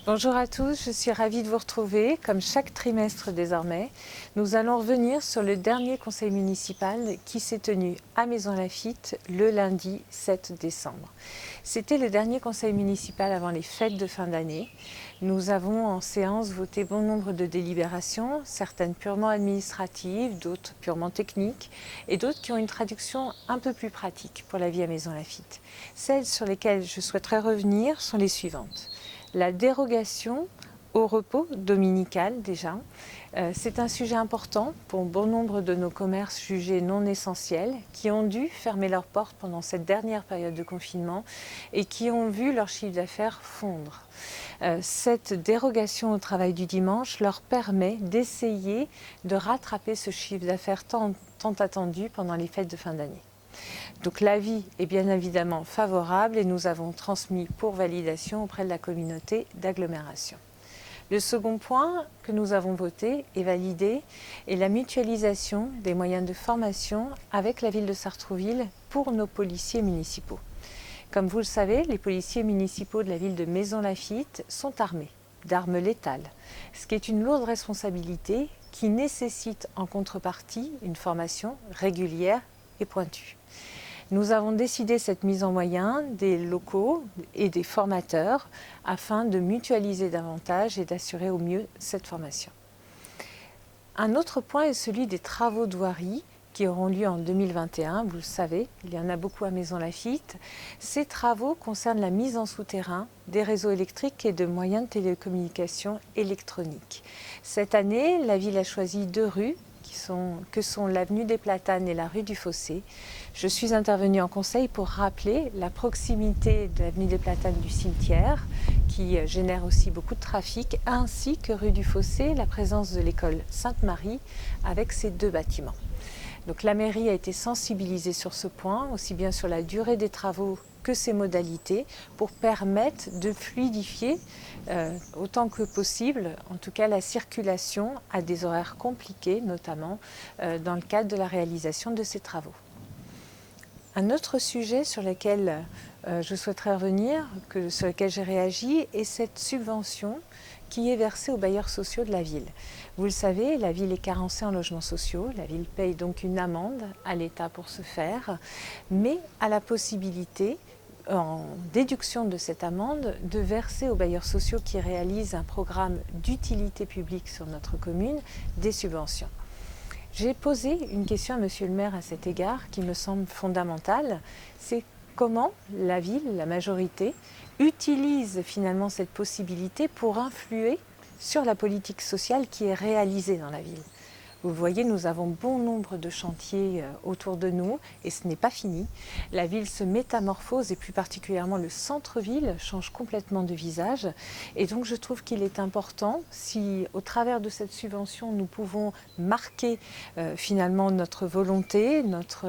Bonjour à tous, je suis ravie de vous retrouver. Comme chaque trimestre désormais, nous allons revenir sur le dernier conseil municipal qui s'est tenu à Maisons-Laffitte le lundi 7 décembre. C'était le dernier conseil municipal avant les fêtes de fin d'année. Nous avons en séance voté bon nombre de délibérations, certaines purement administratives, d'autres purement techniques et d'autres qui ont une traduction un peu plus pratique pour la vie à Maisons-Laffitte. Celles sur lesquelles je souhaiterais revenir sont les suivantes. La dérogation au repos dominical déjà, c'est un sujet important pour bon nombre de nos commerces jugés non essentiels qui ont dû fermer leurs portes pendant cette dernière période de confinement et qui ont vu leur chiffre d'affaires fondre. Cette dérogation au travail du dimanche leur permet d'essayer de rattraper ce chiffre d'affaires tant attendu pendant les fêtes de fin d'année. Donc l'avis est bien évidemment favorable et nous avons transmis pour validation auprès de la communauté d'agglomération. Le second point que nous avons voté et validé est la mutualisation des moyens de formation avec la ville de Sartrouville pour nos policiers municipaux. Comme vous le savez, les policiers municipaux de la ville de Maisons-Laffitte sont armés d'armes létales, ce qui est une lourde responsabilité qui nécessite en contrepartie une formation régulière et pointue. Nous avons décidé cette mise en moyen des locaux et des formateurs afin de mutualiser davantage et d'assurer au mieux cette formation. Un autre point est celui des travaux de voirie qui auront lieu en 2021. Vous le savez, il y en a beaucoup à Maisons-Laffitte. Ces travaux concernent la mise en souterrain des réseaux électriques et de moyens de télécommunication électroniques. Cette année, la ville a choisi 2 rues que sont l'avenue des Platanes et la rue du Fossé. Je suis intervenue en conseil pour rappeler la proximité de l'avenue des Platanes du cimetière, qui génère aussi beaucoup de trafic, ainsi que rue du Fossé, la présence de l'école Sainte-Marie avec ses 2 bâtiments. Donc la mairie a été sensibilisée sur ce point, aussi bien sur la durée des travaux que ses modalités, pour permettre de fluidifier autant que possible, en tout cas la circulation à des horaires compliqués, notamment dans le cadre de la réalisation de ces travaux. Un autre sujet sur lequel je souhaiterais revenir, sur lequel j'ai réagi, est cette subvention qui est versée aux bailleurs sociaux de la ville. Vous le savez, la ville est carencée en logements sociaux, la ville paye donc une amende à l'État pour ce faire, mais a la possibilité, en déduction de cette amende, de verser aux bailleurs sociaux qui réalisent un programme d'utilité publique sur notre commune des subventions. J'ai posé une question à Monsieur le maire à cet égard qui me semble fondamentale, c'est comment la ville, la majorité, utilise finalement cette possibilité pour influer sur la politique sociale qui est réalisée dans la ville. Vous le voyez, nous avons bon nombre de chantiers autour de nous et ce n'est pas fini. La ville se métamorphose et plus particulièrement le centre-ville change complètement de visage. Et donc je trouve qu'il est important, si au travers de cette subvention nous pouvons marquer finalement notre volonté, notre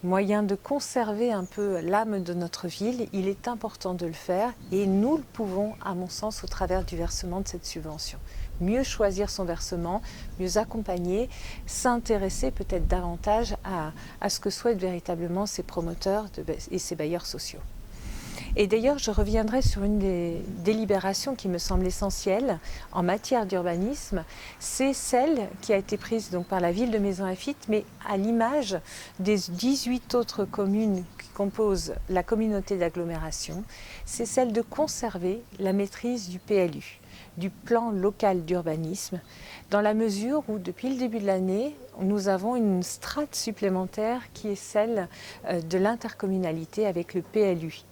moyen de conserver un peu l'âme de notre ville, il est important de le faire et nous le pouvons à mon sens au travers du versement de cette subvention. Mieux choisir son versement, mieux accompagner, s'intéresser peut-être davantage à ce que souhaitent véritablement ces promoteurs et ces bailleurs sociaux. Et d'ailleurs, je reviendrai sur une des délibérations qui me semble essentielle en matière d'urbanisme, c'est celle qui a été prise donc par la ville de Maisons-Laffitte, mais à l'image des 18 autres communes qui composent la communauté d'agglomération, c'est celle de conserver la maîtrise du PLU, du plan local d'urbanisme, dans la mesure où depuis le début de l'année, nous avons une strate supplémentaire qui est celle de l'intercommunalité avec le PLUI.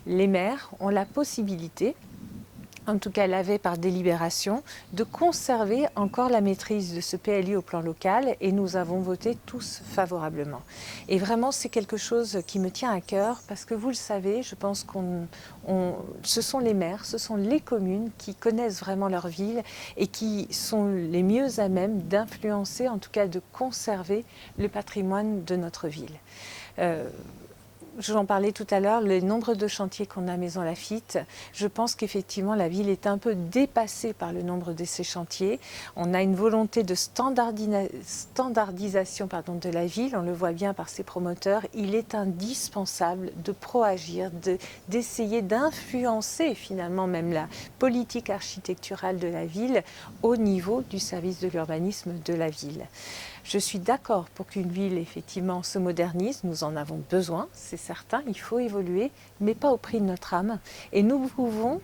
Les maires ont la possibilité, en tout cas l'avaient par délibération, de conserver encore la maîtrise de ce PLU au plan local et nous avons voté tous favorablement. Et vraiment c'est quelque chose qui me tient à cœur parce que vous le savez, je pense ce sont les maires, ce sont les communes qui connaissent vraiment leur ville et qui sont les mieux à même d'influencer, en tout cas de conserver le patrimoine de notre ville. j'en parlais tout à l'heure, le nombre de chantiers qu'on a à Maisons Laffitte, je pense qu'effectivement la ville est un peu dépassée par le nombre de ces chantiers. On a une volonté de standardisation de la ville, on le voit bien par ses promoteurs. Il est indispensable de proagir, d'essayer d'influencer finalement même la politique architecturale de la ville au niveau du service de l'urbanisme de la ville. Je suis d'accord pour qu'une ville, effectivement, se modernise. Nous en avons besoin, c'est certain. Il faut évoluer, mais pas au prix de notre âme. Et nous pouvons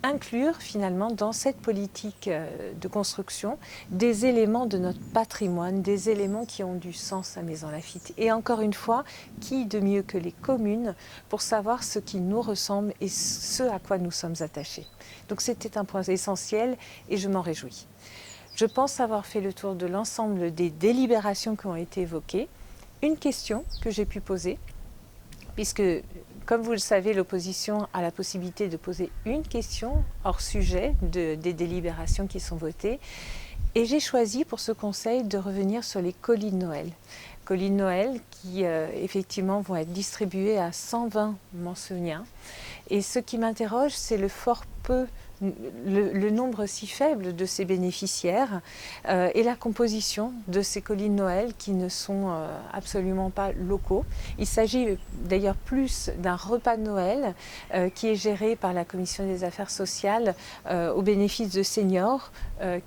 inclure, finalement, dans cette politique de construction, des éléments de notre patrimoine, des éléments qui ont du sens à Maisons Laffitte. Et encore une fois, qui de mieux que les communes pour savoir ce qui nous ressemble et ce à quoi nous sommes attachés. Donc c'était un point essentiel et je m'en réjouis. Je pense avoir fait le tour de l'ensemble des délibérations qui ont été évoquées. Une question que j'ai pu poser, puisque, comme vous le savez, l'opposition a la possibilité de poser une question hors sujet des délibérations qui sont votées. Et j'ai choisi pour ce conseil de revenir sur les colis de Noël. Colis de Noël qui, effectivement, vont être distribués à 120 Manceuniens. Et ce qui m'interroge, c'est le nombre si faible de ces bénéficiaires et la composition de ces colis de Noël qui ne sont absolument pas locaux. Il s'agit d'ailleurs plus d'un repas de Noël qui est géré par la Commission des affaires sociales au bénéfice de seniors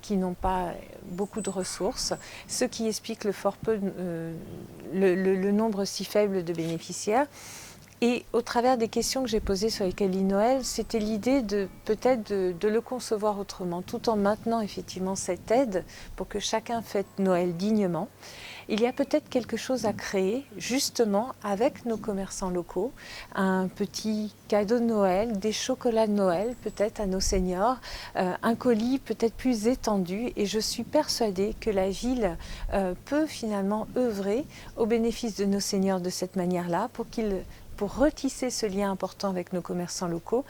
qui n'ont pas beaucoup de ressources, ce qui explique le nombre si faible de bénéficiaires. Et au travers des questions que j'ai posées sur les colis de Noël, c'était l'idée de peut-être de le concevoir autrement, tout en maintenant effectivement cette aide pour que chacun fête Noël dignement. Il y a peut-être quelque chose à créer justement avec nos commerçants locaux, un petit cadeau de Noël, des chocolats de Noël peut-être à nos seniors, un colis peut-être plus étendu, et je suis persuadée que la ville peut finalement œuvrer au bénéfice de nos seniors de cette manière-là pour retisser ce lien important avec nos commerçants locaux,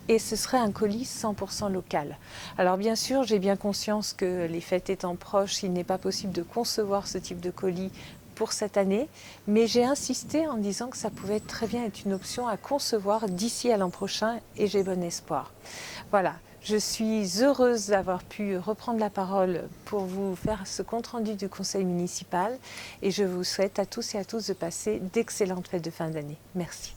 et ce serait un colis 100% local. Alors bien sûr, j'ai bien conscience que les fêtes étant proches, il n'est pas possible de concevoir ce type de colis pour cette année, mais j'ai insisté en disant que ça pouvait très bien être une option à concevoir d'ici à l'an prochain, et j'ai bon espoir. Voilà. Je suis heureuse d'avoir pu reprendre la parole pour vous faire ce compte-rendu du conseil municipal, et je vous souhaite à tous et à tous de passer d'excellentes fêtes de fin d'année. Merci.